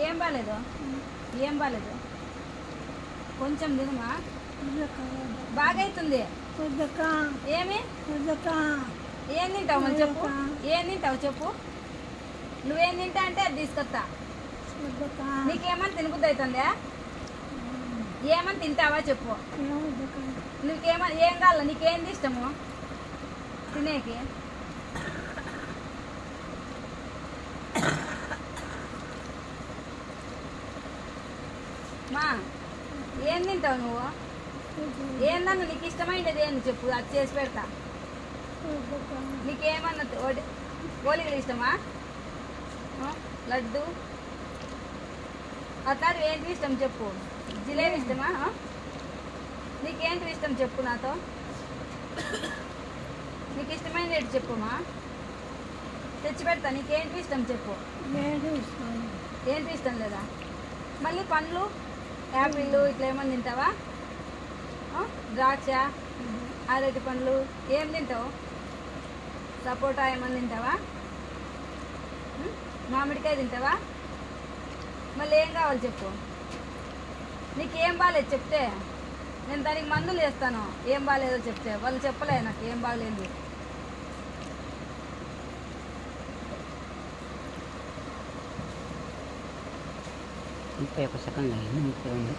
ఏం బాలేదు? ఏం బాలేదు? కొంచెం తినుమా, బాగైతుంది. ఏమి ఏం తింటావు మరి చెప్పు? ఏం తింటావు చెప్పు? నువ్వేం తింటా అంటే అది తీసుకొస్తా. నీకేమని తినబుద్ధి అవుతుందా? ఏమని తింటావా చెప్పు? నీకేమని ఏం కావాలా? నీకేంది ఇష్టము తినేకి? మా ఏం తింటావు నువ్వు? ఏందన్నా నీకు ఇష్టమైనది ఏంది చెప్పు, అది చేసి పెడతా. నీకేమన్నా ఓలిగలు ఇష్టమా? లడ్డు అట్లాంటివి ఏంటి ఇష్టం చెప్పు? జిలేబీ ఇష్టమా? నీకేంటి ఇష్టం చెప్పు నాతో. నీకు ఇష్టమైనది ఏంటి చెప్పుమా, తెచ్చి పెడతా. నీకేంటి ఇష్టం చెప్పు? ఏంటి ఇష్టం లేదా? మళ్ళీ పండ్లు, యాపిళ్ళు ఇట్లా ఏమన్నా తింటావా? ద్రాక్ష, అరటి పండ్లు ఏం తింటావు? సపోటా ఏమన్నా తింటావా? మామిడికాయ తింటావా? మళ్ళీ ఏం కావాలి చెప్పు? నీకేం బాగాలేదు చెప్తే నేను దానికి మందులు వేస్తాను. ఏం బాగాలేదో చెప్తే వాళ్ళు చెప్పలేదు నాకు ఏం బాగలేదు. ఇంకా 1 సెకండ్ అయింది.